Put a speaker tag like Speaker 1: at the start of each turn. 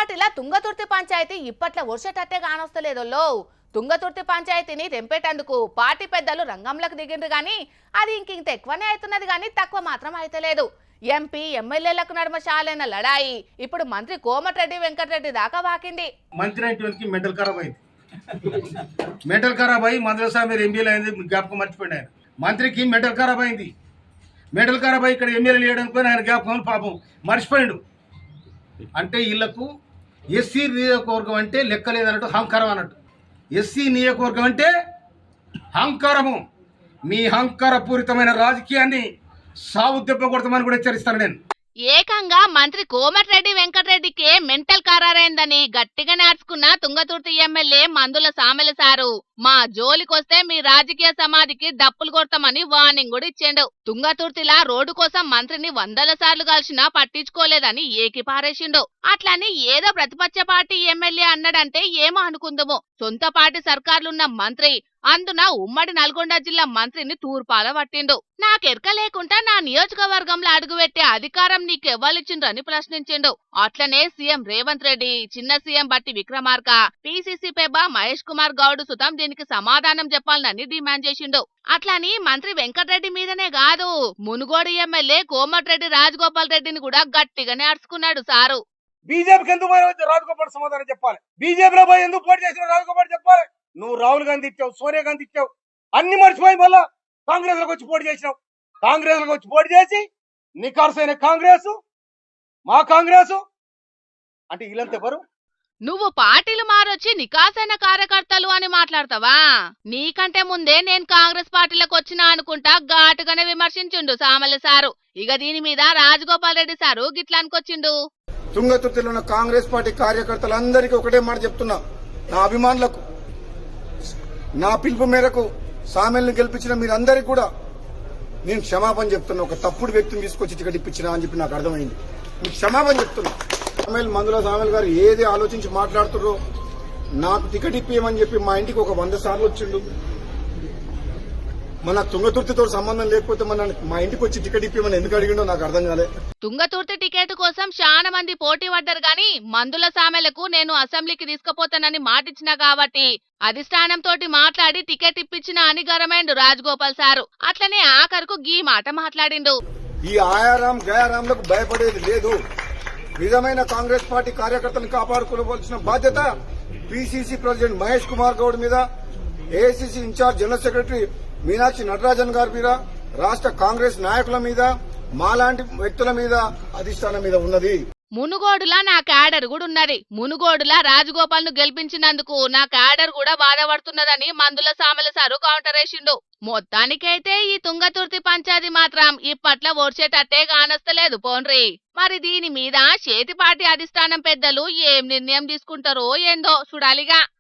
Speaker 1: పార్టీల తుంగతుర్తి పంచాయతీ ఇప్పట్లో వర్షటట్టే కానొస్తలేదోల్లో. తుంగతుర్తి పంచాయతీని తెంపేటందుకు పార్టీ పెద్దలు రంగంలోకి దిగిండ్రు గాని అది ఇంకింత ఎక్కువనే అవుతున్నది గాని తక్కువ మాత్రం అయితలేదు. ఎంపీ ఎమ్మెల్యేలకు నడుమ షాలైన లడాయి ఇప్పుడు మంత్రి కోమటిరెడ్డి వెంకటరెడ్డి దాకా వాకింది.
Speaker 2: మంత్రి అయినటువంటి మెంటల్ ఖరాబ్ అయింది. మెంటల్ ఖరాబ్ అయ్యి మంత్రుల మీరు ఎంపీలు అయింది జ్ఞాపకం మర్చిపోయింది. ఆయన మంత్రికి మెంటల్ ఖరాబ్ అయింది. మెంటల్ ఖరాబ్ అయ్యి ఇక్కడ ఎమ్మెల్యేలు వేయడానికి ఆయన జ్ఞాపకం పాపం మర్చిపోయిండు. అంటే వీళ్ళకు ఎస్సీ నియోజకవర్గం అంటే లెక్కలేదన్నట్టు అహంకారం అన్నట్టు. ఎస్సీ నియోజకవర్గం అంటే అహంకారము. మీ అహంకారపూరితమైన రాజకీయాన్ని సాగు దెబ్బ కొడతామని కూడా హెచ్చరిస్తాను నేను.
Speaker 1: ఏకంగా మంత్రి కోమటిరెడ్డి వెంకటరెడ్డికే మెంటల్ ఖరారైందని గట్టిగా నార్చుకున్న తుంగతుర్తి ఎమ్మెల్యే మందుల సామెల సారు మా జోలికొస్తే మీ రాజకీయ సమాధికి డప్పులు కొడతామని వార్నింగ్ కూడా ఇచ్చిండు. తుంగతుర్తిలా రోడ్డు కోసం మంత్రిని 100 సార్లు కలిసినా పట్టించుకోలేదని ఏకిపారేసిండు. అట్లని ఏదో ప్రతిపక్ష పార్టీ ఎమ్మెల్యే అన్నాడంటే ఏమో అనుకుందాము. సొంత పార్టీ సర్కార్లున్న మంత్రి అందున ఉమ్మడి నల్గొండ జిల్లా మంత్రిని తూర్పాల పట్టిండు. నాకెరక లేకుండా నా నియోజకవర్గంలో అడుగుపెట్టే అధికారం నీకెవ్వలిచ్చిండ్రని ప్రశ్నించిండు. అట్లనే సీఎం రేవంత్ రెడ్డి, చిన్న సీఎం బట్టి విక్రమార్క, పిసిసి పెబ్బ మహేష్ కుమార్ గౌడ్ సుతం దీనికి సమాధానం చెప్పాలని డిమాండ్ చేసిండు. అట్లని మంత్రి వెంకటరెడ్డి మీదనే కాదు, మునుగోడు ఎమ్మెల్యే కోమటిరెడ్డి రాజగోపాల్ రెడ్డిని కూడా గట్టిగానే అడుచుకున్నాడు సారు.
Speaker 2: బీజేపీకి ఎందుకు పోయి రాజగోపాల్ సమాధానం చెప్పాలి. బీజేపీలో పోయి ఎందుకు పోటీ చేసిన రాజగోపాల్ చెప్పాలి. నువ్వు రాహుల్ గాంధీ ఇచ్చావు, సోనియా గాంధీ ఇచ్చావు, అన్ని మర్చిపోయి మళ్ళా కాంగ్రెస్ లోకి వచ్చి పోటీ చేసినావు. కాంగ్రెస్ లోకి వచ్చి పోటీ చేసి నికార్సైన కాంగ్రెస్ మా కాంగ్రెస్ అంటే వీళ్ళంతా ఎవరు?
Speaker 1: నువ్వు పార్టీలు మారొచ్చి నికాసైన కార్యకర్తలు అని మాట్లాడతావా? నీకంటే ముందే నేను కాంగ్రెస్ పార్టీలకు వచ్చినా అనుకుంటా ఘాటుగానే విమర్శించుండు సామల సారు. ఇక దీని మీద రాజగోపాల్ రెడ్డి సారు గిట్లా అనుకొచ్చిండు.
Speaker 3: తుంగతుర్తిలో ఉన్న కాంగ్రెస్ పార్టీ కార్యకర్తలందరికీ ఒకటే మాట చెప్తున్నా, నా అభిమానులకు, నా పిలుపు మేరకు సామెల్ని గెలిపించిన మీరందరికీ కూడా నేను క్షమాపణ చెప్తున్నా. ఒక తప్పుడు వ్యక్తిని తీసుకొచ్చి టికెట్ ఇప్పించినా అని చెప్పి నాకు అర్థమైంది. మీకు క్షమాపణ చెప్తున్నా. మందుల సామెల్ గారు ఏది ఆలోచించి మాట్లాడుతుర్రో, నాకు టికెట్ ఇప్పియమని చెప్పి మా ఇంటికి ఒక 100 సార్లు వచ్చిండు. మన తుంగతుర్తితో సంబంధం లేకపోతే మా ఇంటికి వచ్చి టికెట్ ఇప్పియమని ఎందుకు అడిగిండో నాకు అర్థం కాలే.
Speaker 1: తుంగతుర్తి టికెట్ కోసం చాలా మంది పోటీ పడ్డారు గాని మందుల సామెలకు నేను అసెంబ్లీకి తీసుకుపోతానని మాటిచ్చినా కాబట్టి అధిష్టానంతో మాట్లాడి టికెట్ ఇప్పించిన అని గరమైండు రాజగోపాల్ సారు. అట్లనే ఆఖరుకు గీ మాట మాట్లాడిండు.
Speaker 3: ఈ ఆయారాం గయారాంలకు భయపడేది లేదు. నిజమైన కాంగ్రెస్ పార్టీ కార్యకర్తలను కాపాడుకోవాల్సిన బాధ్యత పిసిసి ప్రెసిడెంట్ మహేష్ కుమార్ గౌడ్ మీద, AICC in-charge general secretary Meenakshi Natarajan గారి మీద, రాష్ట్ర కాంగ్రెస్ నాయకుల మీద, మాలాంటి వ్యక్తుల మీద, అధిష్టానం మీద ఉన్నది.
Speaker 1: మునుగోడులా నా క్యాడర్ కూడా ఉన్నది. మునుగోడులా రాజగోపాల్ ను గెలిపించినందుకు నా క్యాడర్ కూడా బాధపడుతున్నదని మందుల సామెల సారు కౌంటర్ వేసిండు. మొత్తానికైతే ఈ తుంగతుర్తి పంచాయతీ మాత్రం ఇప్పట్లో ఓడ్చేటట్టే కానొస్తలేదు పోన్రి. మరి దీని మీద చేతిపాటి అధిష్టానం పెద్దలు ఏం నిర్ణయం తీసుకుంటారో ఏందో చూడాలిగా.